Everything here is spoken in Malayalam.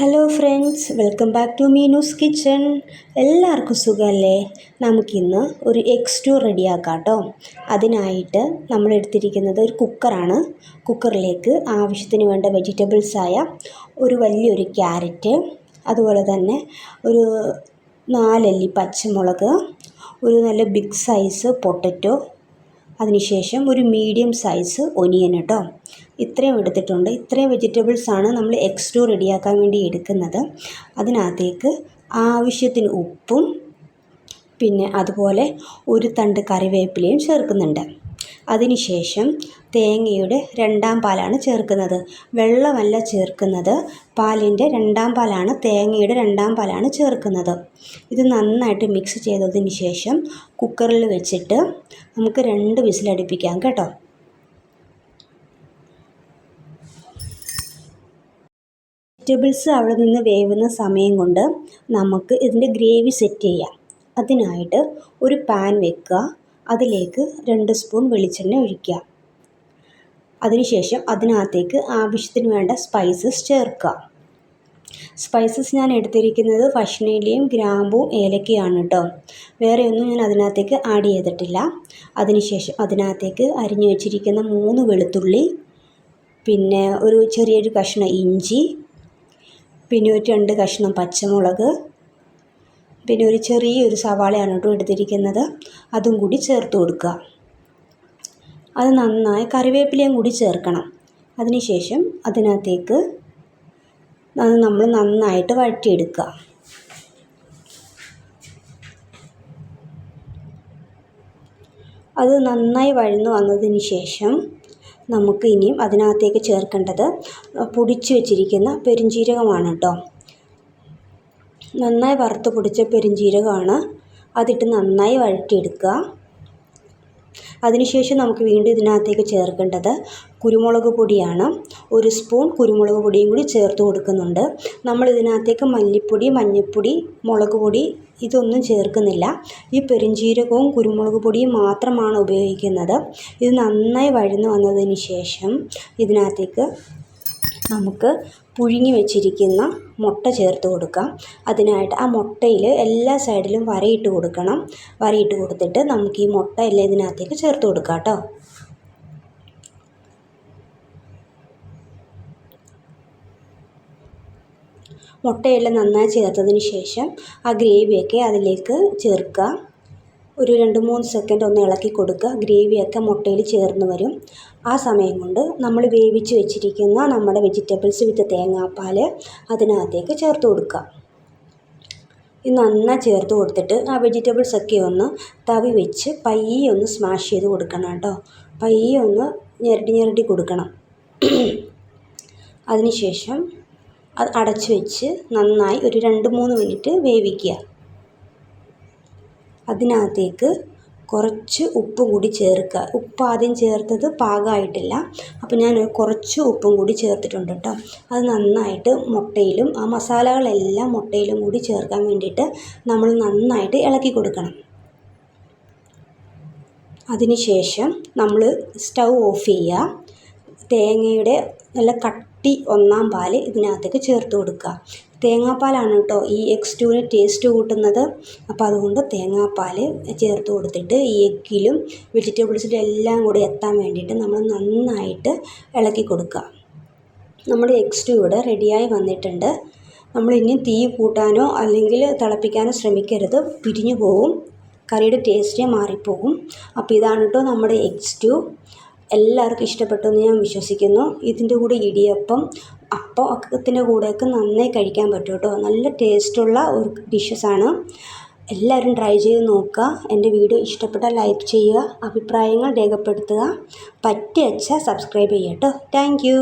Hello friends, welcome back to Meenu's kitchen. എല്ലാവർക്കും സുഖമല്ലേ? നമുക്കിന്ന് ഒരു എഗ് സ്റ്റൂ റെഡിയാക്കാം കേട്ടോ. അതിനായിട്ട് നമ്മൾ എടുത്തിരിക്കുന്നത് ഒരു കുക്കറാണ്. കുക്കറിലേക്ക് ആവശ്യത്തിന് വേണ്ട വെജിറ്റബിൾസായ ഒരു വലിയൊരു ക്യാരറ്റ്, അതുപോലെ തന്നെ ഒരു 4 അല്ലി പച്ചമുളക്, ഒരു നല്ല ബിഗ് സൈസ് പൊട്ടറ്റോ, അതിനുശേഷം ഒരു മീഡിയം സൈസ് ഒനിയൻ കേട്ടോ. ഇത്രയും എടുത്തിട്ടുണ്ട്. ഇത്രയും വെജിറ്റബിൾസാണ് നമ്മൾ എഗ് സ്റ്റൂ റെഡിയാക്കാൻ വേണ്ടി എടുക്കുന്നത്. അതിനകത്തേക്ക് ആവശ്യത്തിന് ഉപ്പും പിന്നെ അതുപോലെ ഒരു തണ്ട് കറിവേപ്പിലയും ചേർക്കുന്നുണ്ട്. അതിനുശേഷം തേങ്ങയുടെ 2ാം പാലാണ് ചേർക്കുന്നത്. വെള്ളമല്ല ചേർക്കുന്നത്, പാലിൻ്റെ 2ാം പാലാണ്, തേങ്ങയുടെ 2ാം പാലാണ് ചേർക്കുന്നത്. ഇത് നന്നായിട്ട് മിക്സ് ചെയ്തതിന് ശേഷം കുക്കറിൽ വെച്ചിട്ട് നമുക്ക് 2 വിസിലടുപ്പിക്കാം കേട്ടോ. വെജിറ്റബിൾസ് അവിടെ നിന്ന് വേവുന്ന സമയം കൊണ്ട് നമുക്ക് ഇതിൻ്റെ ഗ്രേവി സെറ്റ് ചെയ്യാം. അതിനായിട്ട് ഒരു പാൻ വെക്കുക, അതിലേക്ക് 2 സ്പൂൺ വെളിച്ചെണ്ണ ഒഴിക്കുക. അതിനുശേഷം അതിനകത്തേക്ക് ആവശ്യത്തിന് വേണ്ട സ്പൈസസ് ചേർക്കുക. സ്പൈസസ് ഞാൻ എടുത്തിരിക്കുന്നത് പശുനെല്ലിയും ഗ്രാമ്പും ഏലക്കയാണ് കേട്ടോ. വേറെ ഒന്നും ഞാൻ അതിനകത്തേക്ക് ആഡ് ചെയ്തിട്ടില്ല. അതിനുശേഷം അതിനകത്തേക്ക് അരിഞ്ഞു വെച്ചിരിക്കുന്ന 3 വെളുത്തുള്ളി, പിന്നെ ഒരു ചെറിയൊരു കഷ്ണം ഇഞ്ചി, പിന്നെ ഒരു 2 കഷ്ണം പച്ചമുളക്, പിന്നെ ഒരു ചെറിയൊരു സവാളയാണ് കേട്ടോ എടുത്തിരിക്കുന്നത്. അതും കൂടി ചേർത്ത് കൊടുക്കുക. അത് നന്നായി കറിവേപ്പിലയും കൂടി ചേർക്കണം. അതിനുശേഷം അതിനകത്തേക്ക് നമ്മൾ നന്നായിട്ട് വഴറ്റിയെടുക്കുക. അത് നന്നായി വഴന്നു വന്നതിന് ശേഷം നമുക്ക് ഇനിയും അതിനകത്തേക്ക് ചേർക്കേണ്ടത് പൊടിച്ചു വെച്ചിരിക്കുന്ന പെരുംജീരകമാണ് കേട്ടോ. നന്നായി വറുത്ത് പൊടിച്ച പെരുംജീരകമാണ്. അതിട്ട് നന്നായി വഴറ്റിയെടുക്കുക. അതിനുശേഷം നമുക്ക് വീണ്ടും ഇതിനകത്തേക്ക് ചേർക്കേണ്ടത് കുരുമുളക് പൊടിയാണ്. 1 സ്പൂൺ കുരുമുളക് പൊടിയും കൂടി ചേർത്ത് കൊടുക്കുന്നുണ്ട്. നമ്മൾ ഇതിനകത്തേക്ക് മല്ലിപ്പൊടി, മഞ്ഞൾപ്പൊടി, മുളക് പൊടി ഇതൊന്നും ചേർക്കുന്നില്ല. ഈ പെരുംജീരകവും കുരുമുളക് പൊടിയും മാത്രമാണ് ഉപയോഗിക്കുന്നത്. ഇത് നന്നായി വഴന്നു വന്നതിന് ശേഷം ഇതിനകത്തേക്ക് നമുക്ക് പുഴുങ്ങി വെച്ചിരിക്കുന്ന മുട്ട ചേർത്ത് കൊടുക്കാം. അതിനായിട്ട് ആ മുട്ടയിൽ എല്ലാ സൈഡിലും വരയിട്ട് കൊടുക്കണം. വരയിട്ട് കൊടുത്തിട്ട് നമുക്ക് ഈ മുട്ട എല്ലാം ഇതിനകത്തേക്ക് ചേർത്ത് കൊടുക്കാം കേട്ടോ. മുട്ടയെല്ലാം നന്നായി ചേർത്തതിന് ശേഷം ആ ഗ്രേവിയൊക്കെ അതിലേക്ക് ചേർക്കുക. ഒരു 2-3 സെക്കൻഡ് ഒന്ന് ഇളക്കി കൊടുക്കുക. ഗ്രേവിയൊക്കെ മുട്ടയിൽ ചേർന്ന് വരും. ആ സമയം കൊണ്ട് നമ്മൾ വേവിച്ച് വെച്ചിരിക്കുന്ന നമ്മുടെ വെജിറ്റബിൾസ് വിത്ത് തേങ്ങാപ്പാൽ അതിനകത്തേക്ക് ചേർത്ത് കൊടുക്കുക. ഇത് നന്നായി ചേർത്ത് കൊടുത്തിട്ട് ആ വെജിറ്റബിൾസൊക്കെ ഒന്ന് തവി വെച്ച് പയ്യെ ഒന്ന് സ്മാഷ് ചെയ്ത് കൊടുക്കണം കേട്ടോ. പയ്യെ ഒന്ന് ഞെരടി കൊടുക്കണം. അതിനുശേഷം അത് അടച്ചു വെച്ച് നന്നായി ഒരു 2-3 മിനിറ്റ് വേവിക്കുക. അതിനകത്തേക്ക് കുറച്ച് ഉപ്പ് കൂടി ചേർക്കുക. ഉപ്പ് ആദ്യം ചേർത്തത് പാകമായിട്ടില്ല, അപ്പോൾ ഞാൻ കുറച്ച് ഉപ്പും കൂടി ചേർത്തിട്ടുണ്ട് കേട്ടോ. അത് നന്നായിട്ട് മുട്ടയിലും ആ മസാലകളെല്ലാം മുട്ടയിലും കൂടി ചേർക്കാൻ വേണ്ടിയിട്ട് നമ്മൾ നന്നായിട്ട് ഇളക്കി കൊടുക്കണം. അതിനുശേഷം നമ്മൾ സ്റ്റൗ ഓഫ് ചെയ്യുക. തേങ്ങയുടെ നല്ല കട്ടി 1ാം പാൽ ഇതിനകത്തേക്ക് ചേർത്ത് കൊടുക്കുക. തേങ്ങാപ്പാലാണ് കേട്ടോ ഈ എഗ് സ്റ്റൂവിന് ടേസ്റ്റ് കൂട്ടുന്നത്. അപ്പോൾ അതുകൊണ്ട് തേങ്ങാപ്പാൽ ചേർത്ത് കൊടുത്തിട്ട് ഈ എഗ്ഗിലും വെജിറ്റബിൾസിലും എല്ലാം കൂടി എത്താൻ വേണ്ടിയിട്ട് നമ്മൾ നന്നായിട്ട് ഇളക്കി കൊടുക്കുക. നമ്മുടെ എഗ് സ്റ്റൂ ഇവിടെ റെഡിയായി വന്നിട്ടുണ്ട്. നമ്മൾ ഇനി തീ കൂട്ടാനോ അല്ലെങ്കിൽ തിളപ്പിക്കാനോ ശ്രമിക്കരുത്, പിരിഞ്ഞു പോകും, കറിയുടെ ടേസ്റ്റേ മാറിപ്പോകും. അപ്പോൾ ഇതാണ് കേട്ടോ നമ്മുടെ എഗ് സ്റ്റൂ. എല്ലാവർക്കും ഇഷ്ടപ്പെട്ടെന്ന് ഞാൻ വിശ്വസിക്കുന്നു. ഇതിൻ്റെ കൂടെ ഇടിയപ്പം, അപ്പം ഒക്കത്തിൻ്റെ കൂടെയൊക്കെ നന്നായി കഴിക്കാൻ പറ്റും കേട്ടോ. നല്ല ടേസ്റ്റുള്ള ഒരു ഡിഷസാണ്. എല്ലാവരും ട്രൈ ചെയ്ത് നോക്കുക. എൻ്റെ വീഡിയോ ഇഷ്ടപ്പെട്ടാൽ ലൈക്ക് ചെയ്യുക, അഭിപ്രായങ്ങൾ രേഖപ്പെടുത്തുക, പറ്റിവെച്ചാൽ സബ്സ്ക്രൈബ് ചെയ്യുക കേട്ടോ. Thank you.